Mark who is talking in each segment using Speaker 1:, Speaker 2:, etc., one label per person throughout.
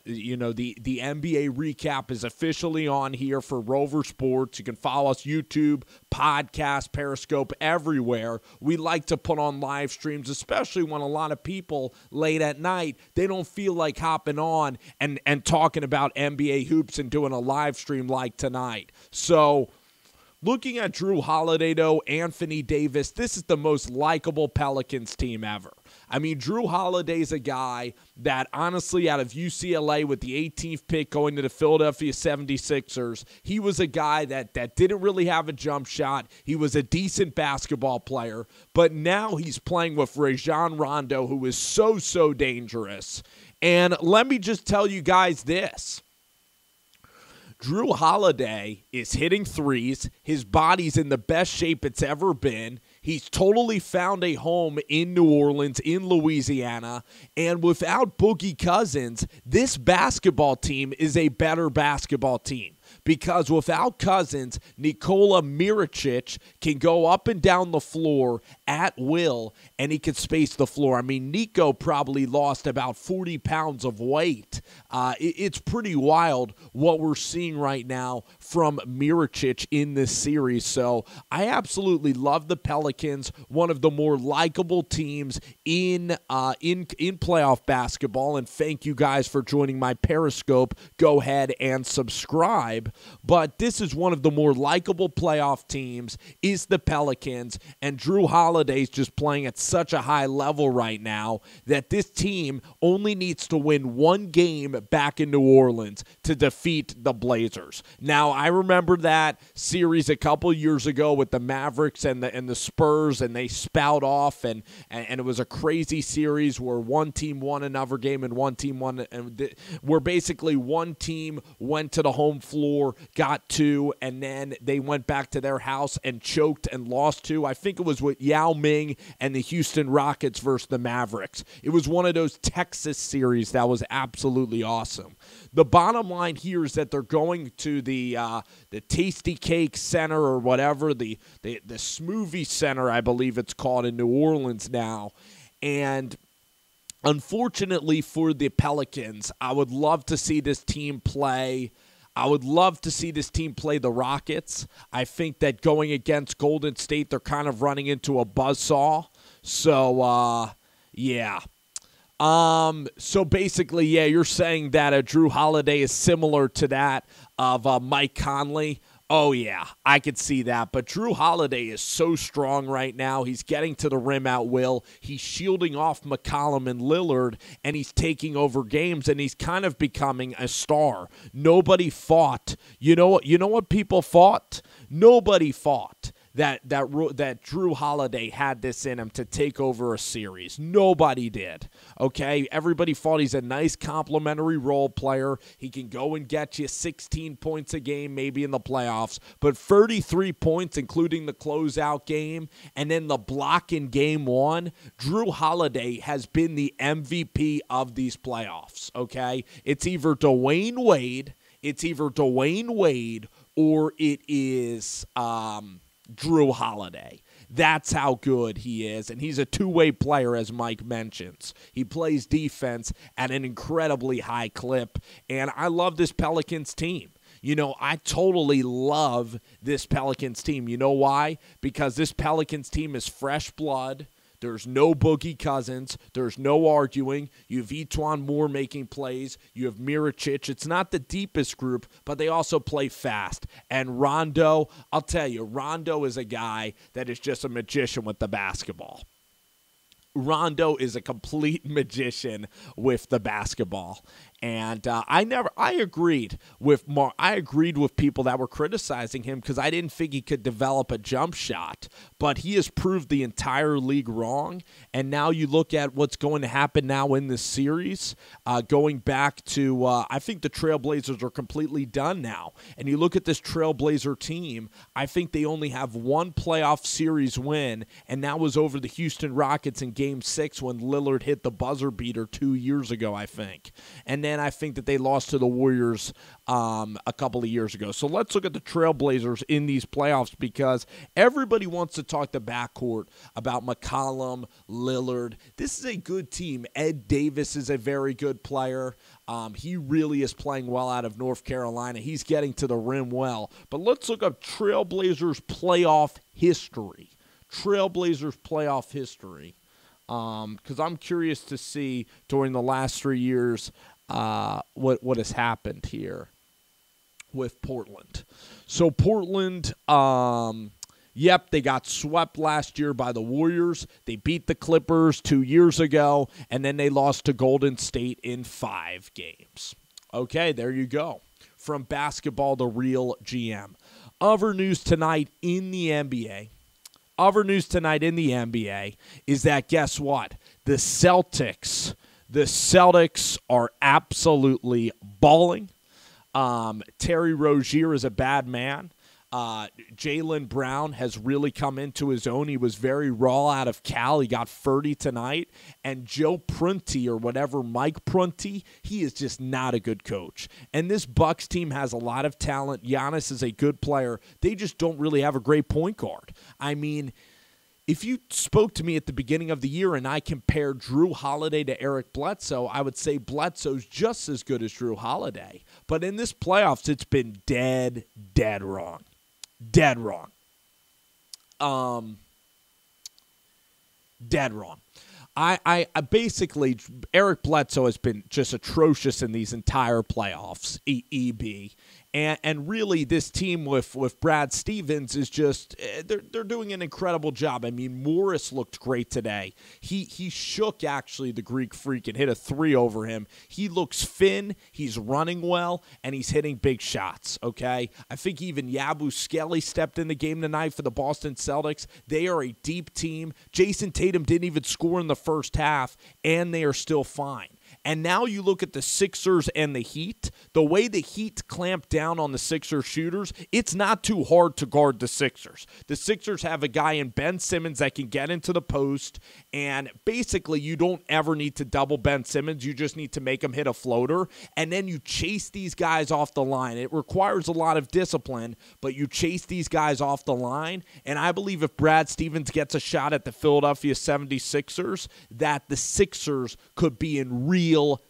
Speaker 1: the NBA recap is officially on here for Rover Sports. You can follow us YouTube, podcast, Periscope, everywhere. We like to put on live streams, especially when a lot of people late at night, they don't feel like hopping on and talking about NBA hoops and doing a live stream like tonight. So looking at Drue Holiday, though, Anthony Davis, this is the most likable Pelicans team ever. I mean, Drue Holiday's a guy that, honestly, out of UCLA with the 18th pick going to the Philadelphia 76ers, he was a guy that didn't really have a jump shot. He was a decent basketball player, but now he's playing with Rondo, who is so dangerous. And let me just tell you guys this. Drue Holiday is hitting threes. His body's in the best shape it's ever been. He's totally found a home in New Orleans, in Louisiana. And without Boogie Cousins, this basketball team is a better basketball team. Because without Cousins, Nikola Mirotic can go up and down the floor at will, and he can space the floor. I mean, Nico probably lost about 40 pounds of weight. It's pretty wild what we're seeing right now from Mirotic in this series. So I absolutely love the Pelicans, one of the more likable teams in playoff basketball. And thank you guys for joining my Periscope. Go ahead and subscribe. But this is one of the more likable playoff teams is the Pelicans, and Drue Holiday's just playing at such a high level right now that this team only needs to win one game back in New Orleans to defeat the Blazers. Now, I remember that series a couple years ago with the Mavericks and the Spurs, and they spout off, and it was a crazy series where one team won another game and one team won, and where basically one team went to the home floor, got two, and then they went back to their house and choked and lost two. I think it was with Yao Ming and the Houston Rockets versus the Mavericks. It was one of those Texas series that was absolutely awesome. The bottom line here is that they're going to the Tasty Cake Center or whatever, the Smoothie Center, I believe it's called, in New Orleans now. And unfortunately for the Pelicans, I would love to see this team play. I would love to see this team play the Rockets. I think that going against Golden State, they're kind of running into a buzzsaw. So, yeah. So basically, yeah, you're saying that Drue Holiday is similar to that of Mike Conley. Oh, yeah, I could see that. But Drue Holiday is so strong right now. He's getting to the rim at will. He's shielding off McCollum and Lillard, and he's taking over games, and he's kind of becoming a star. Nobody fought. You know what people fought? Nobody fought that Drue Holiday had this in him to take over a series. Nobody did, okay? Everybody thought he's a nice complementary role player. He can go and get you 16 points a game, maybe in the playoffs, but 33 points, including the closeout game, and then the block in game one. Drue Holiday has been the MVP of these playoffs, okay? It's either Dwayne Wade, or it is Drue Holiday. That's how good he is, and he's a two-way player, as Mike mentions. He plays defense at an incredibly high clip, and I love this Pelicans team. You know, I totally love this Pelicans team. You know why? Because this Pelicans team is fresh blood. There's no Boogie Cousins. There's no arguing. You have Etuan Moore making plays. You have Mirotic. It's not the deepest group, but they also play fast. And Rondo, I'll tell you, Rondo is a guy that is just a magician with the basketball. Rondo is a complete magician with the basketball. And I agreed with people that were criticizing him because I didn't think he could develop a jump shot. But he has proved the entire league wrong. And now you look at what's going to happen now in this series, going back to, I think the Trailblazers are completely done now. And you look at this Trailblazer team, I think they only have one playoff series win, and that was over the Houston Rockets in Game 6 when Lillard hit the buzzer beater 2 years ago, I think. And then I think that they lost to the Warriors a couple of years ago. So let's look at the Trailblazers in these playoffs, because everybody wants to talk the backcourt about McCollum, Lillard. This is a good team. Ed Davis is a very good player. He really is playing well out of North Carolina. He's getting to the rim well. But let's look up Trailblazers playoff history. Trailblazers playoff history. Because I'm curious to see during the last 3 years what has happened here with Portland. So Portland, they got swept last year by the Warriors. They beat the Clippers 2 years ago, and then they lost to Golden State in 5 games. Okay, there you go. From basketball to real GM. Other news tonight in the NBA. Is that, guess what? The Celtics are absolutely balling. Terry Rozier is a bad man. Jaylen Brown has really come into his own. He was very raw out of Cal. He got 30 tonight. And Joe Prunty, or whatever, Mike Prunty, he is just not a good coach. And this Bucks team has a lot of talent. Giannis is a good player. They just don't really have a great point guard. I mean, if you spoke to me at the beginning of the year and I compared Drue Holiday to Eric Bledsoe, I would say Bledsoe's just as good as Drue Holiday. But in this playoffs, it's been dead wrong. Dead wrong. I basically, Eric Bledsoe has been just atrocious in these entire playoffs, EB. And really, this team with Brad Stevens is just, they're doing an incredible job. I mean, Morris looked great today. He shook, actually, the Greek Freak and hit a 3 over him. He looks thin, he's running well, and he's hitting big shots, okay? I think even Yabu Skelly stepped in the game tonight for the Boston Celtics. They are a deep team. Jason Tatum didn't even score in the first half, and they are still fine. And now you look at the Sixers and the Heat. The way the Heat clamp down on the Sixers shooters, it's not too hard to guard the Sixers. The Sixers have a guy in Ben Simmons that can get into the post, and basically you don't ever need to double Ben Simmons. You just need to make him hit a floater, and then you chase these guys off the line. It requires a lot of discipline, but you chase these guys off the line, and I believe if Brad Stevens gets a shot at the Philadelphia 76ers, that the Sixers could be in real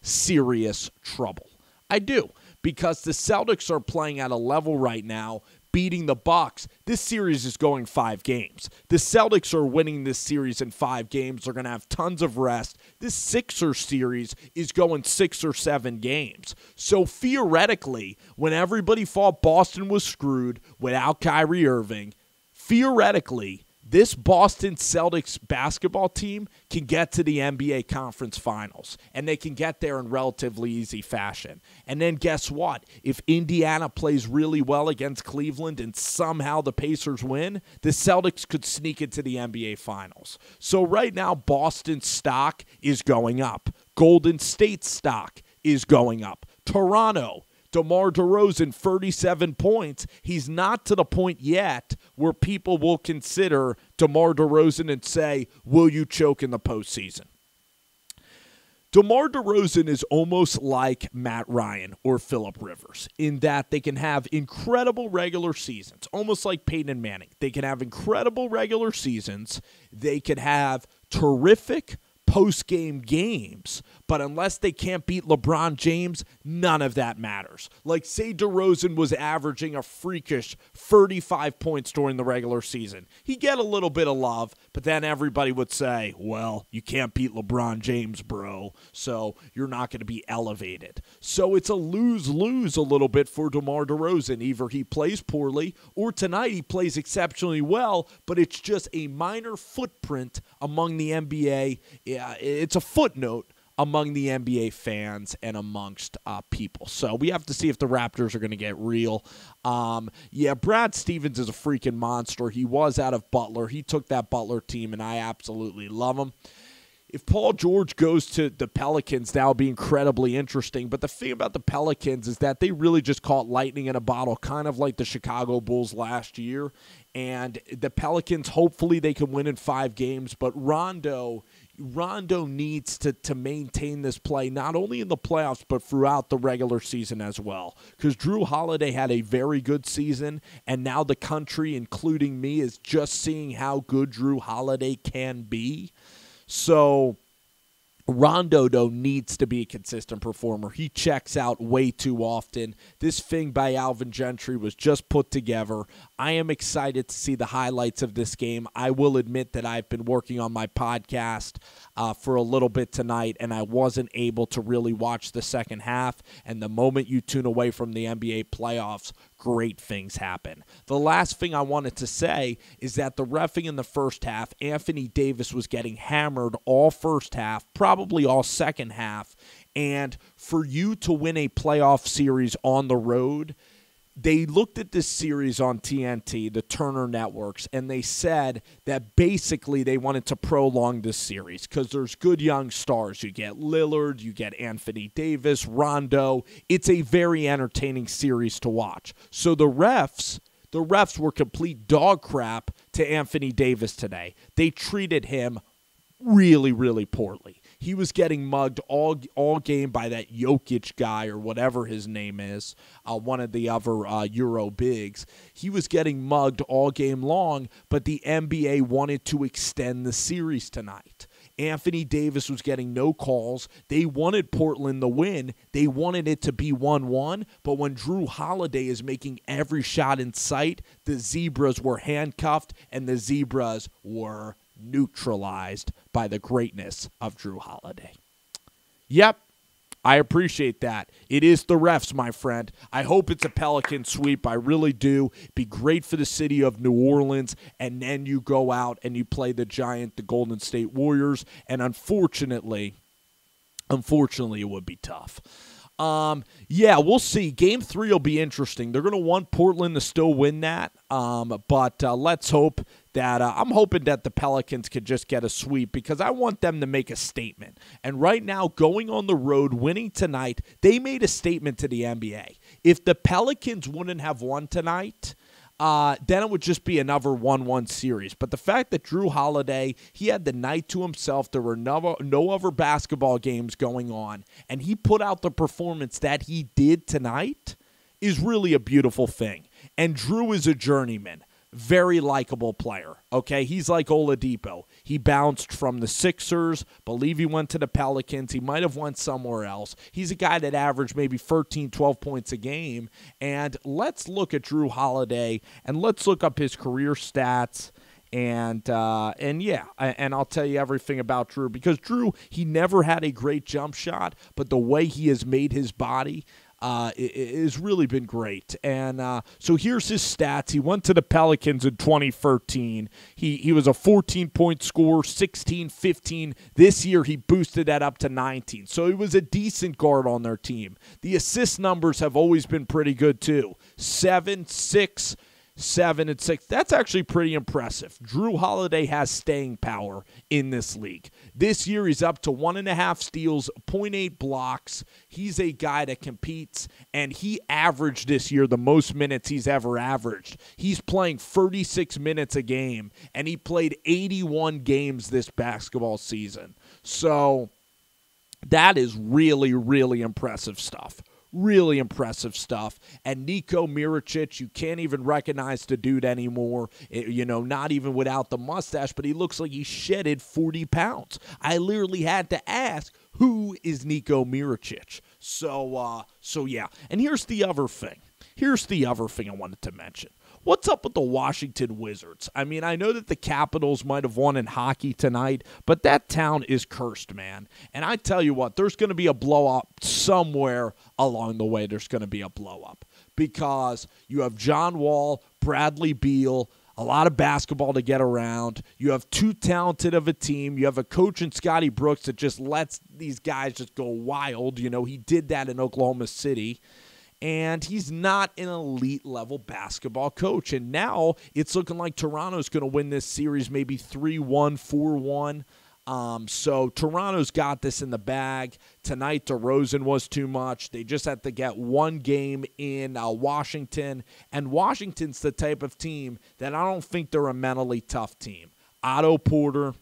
Speaker 1: serious trouble. I do, because the Celtics are playing at a level right now, beating the Bucks. This series is going 5 games. The Celtics are winning this series in 5 games. They're going to have tons of rest. This Sixers series is going 6 or 7 games. So theoretically, when everybody thought Boston was screwed without Kyrie Irving, theoretically, this Boston Celtics basketball team can get to the NBA Conference Finals, and they can get there in relatively easy fashion. And then guess what? If Indiana plays really well against Cleveland and somehow the Pacers win, the Celtics could sneak into the NBA Finals. So right now, Boston's stock is going up. Golden State's stock is going up. Toronto, DeMar DeRozan, 37 points. He's not to the point yet where people will consider DeMar DeRozan and say, will you choke in the postseason? DeMar DeRozan is almost like Matt Ryan or Phillip Rivers in that they can have incredible regular seasons, almost like Peyton Manning. They can have incredible regular seasons. They can have terrific post-game games, but unless they can't beat LeBron James, none of that matters. Like, say DeRozan was averaging a freakish 35 points during the regular season. He'd get a little bit of love, but then everybody would say, well, you can't beat LeBron James, bro, so you're not going to be elevated. So it's a lose-lose a little bit for DeMar DeRozan. Either he plays poorly, or tonight he plays exceptionally well, but it's just a minor footprint among the NBA. It's a footnote among the NBA fans and amongst people. So we have to see if the Raptors are going to get real. Brad Stevens is a freaking monster. He was out of Butler. He took that Butler team, and I absolutely love him. If Paul George goes to the Pelicans, that would be incredibly interesting. But the thing about the Pelicans is that they really just caught lightning in a bottle, kind of like the Chicago Bulls last year. And the Pelicans, hopefully they can win in 5 games. But Rondo, Rondo needs to maintain this play, not only in the playoffs, but throughout the regular season as well. Because Drue Holiday had a very good season, and now the country, including me, is just seeing how good Drue Holiday can be. So Rondo, though, needs to be a consistent performer. He checks out way too often. This thing by Alvin Gentry was just put together. I am excited to see the highlights of this game. I will admit that I've been working on my podcast for a little bit tonight, and I wasn't able to really watch the second half. And the moment you tune away from the NBA playoffs, great things happen. The last thing I wanted to say is that the reffing in the first half, Anthony Davis was getting hammered all first half, probably all second half. And for you to win a playoff series on the road, they looked at this series on TNT, the Turner Networks, and they said that basically they wanted to prolong this series because there's good young stars. You get Lillard, you get Anthony Davis, Rondo. It's a very entertaining series to watch. So the refs were complete dog crap to Anthony Davis today. They treated him really, really poorly. He was getting mugged all game by that Jokic guy or whatever his name is, one of the other Euro bigs. He was getting mugged all game long, but the NBA wanted to extend the series tonight. Anthony Davis was getting no calls. They wanted Portland to win. They wanted it to be 1-1, but when Drue Holiday is making every shot in sight, the Zebras were handcuffed and the Zebras were neutralized by the greatness of Drue Holiday. Yep, I appreciate that. It is the refs, my friend. I hope it's a Pelican sweep. I really do. It'd be great for the city of New Orleans, and then you go out and you play the Golden State Warriors, and unfortunately, it would be tough. Yeah, we'll see. Game 3 will be interesting. They're going to want Portland to still win that, but let's hope that I'm hoping that the Pelicans could just get a sweep because I want them to make a statement. And right now, going on the road, winning tonight, they made a statement to the NBA. If the Pelicans wouldn't have won tonight, then it would just be another 1-1 series. But the fact that Drue Holiday, he had the night to himself, there were no other basketball games going on, and he put out the performance that he did tonight is really a beautiful thing. And Drue is a journeyman. Very likable player, okay? He's like Oladipo. He bounced from the Sixers, believe he went to the Pelicans. He might have went somewhere else. He's a guy that averaged maybe 13, 12 points a game. And let's look at Drue Holiday, and let's look up his career stats. And I'll tell you everything about Drue. Because Drue, he never had a great jump shot, but the way he has made his body it has really been great. And so here's his stats. He went to the Pelicans in 2013. He was a 14-point scorer, 16, 15. This year he boosted that up to 19. So he was a decent guard on their team. The assist numbers have always been pretty good too. 7, 6, 7, and 6. That's actually pretty impressive. Drue Holiday has staying power in this league. This year he's up to 1.5 steals, 0.8 blocks. He's a guy that competes, and he averaged this year the most minutes he's ever averaged. He's playing 36 minutes a game, and he played 81 games this basketball season. So that is really, really impressive stuff. Really impressive stuff. And Niko Mirotic, you can't even recognize the dude anymore, not even without the mustache, but he looks like he shedded 40 pounds. I literally had to ask, who is Niko Mirotic? So yeah. And here's the other thing. I wanted to mention. What's up with the Washington Wizards? I mean, I know that the Capitals might have won in hockey tonight, but that town is cursed, man. And I tell you what, there's going to be a blow-up somewhere along the way. There's going to be a blow-up because you have John Wall, Bradley Beal, a lot of basketball to get around. You have too talented of a team. You have a coach in Scotty Brooks that just lets these guys just go wild. He did that in Oklahoma City. And he's not an elite-level basketball coach. And now it's looking like Toronto's going to win this series maybe 3-1, 4-1. So Toronto's got this in the bag. Tonight, DeRozan was too much. They just had to get one game in Washington. And Washington's the type of team that I don't think they're a mentally tough team. Otto Porter,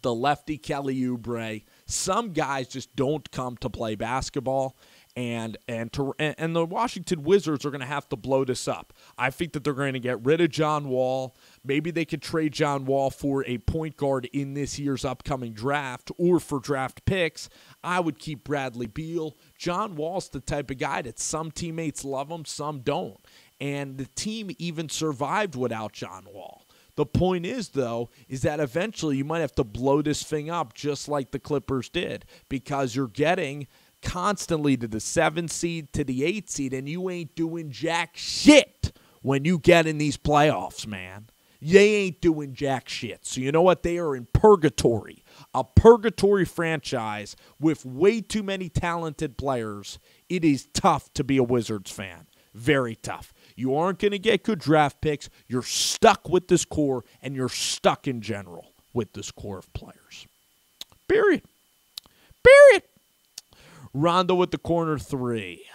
Speaker 1: the lefty Kelly Oubre. Some guys just don't come to play basketball, and the Washington Wizards are going to have to blow this up. I think that they're going to get rid of John Wall. Maybe they could trade John Wall for a point guard in this year's upcoming draft or for draft picks. I would keep Bradley Beal. John Wall's the type of guy that some teammates love him, some don't. And the team even survived without John Wall. The point is, though, is that eventually you might have to blow this thing up just like the Clippers did, because you're getting constantly to the 7 seed, to the 8 seed, and you ain't doing jack shit when you get in these playoffs, man. They ain't doing jack shit. So you know what? They are in purgatory, a purgatory franchise with way too many talented players. It is tough to be a Wizards fan. Very tough. You aren't going to get good draft picks. You're stuck with this core, and you're stuck in general with this core of players. Period. Rondo with the corner 3.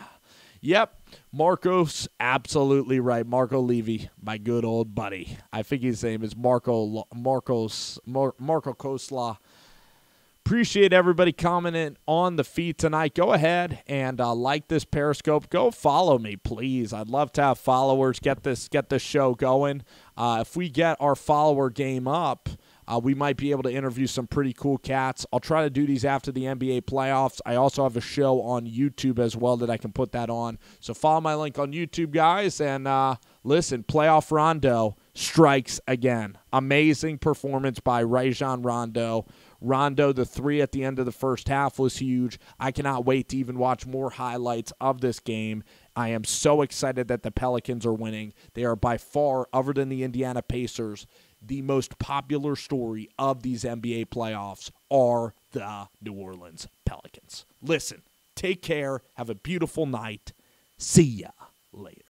Speaker 1: Yep, Marco's absolutely right. Marco Levy, my good old buddy. I think his name is Marco Kosla. Appreciate everybody commenting on the feed tonight. Go ahead and like this Periscope. Go follow me, please. I'd love to have followers. Get this show going. If we get our follower game up, we might be able to interview some pretty cool cats. I'll try to do these after the NBA playoffs. I also have a show on YouTube as well that I can put that on. So follow my link on YouTube, guys. And listen, playoff Rondo strikes again. Amazing performance by Rajon Rondo. Rondo, the 3 at the end of the first half was huge. I cannot wait to even watch more highlights of this game. I am so excited that the Pelicans are winning. They are by far, other than the Indiana Pacers, the most popular story of these NBA playoffs are the New Orleans Pelicans. Listen, take care. Have a beautiful night. See ya later.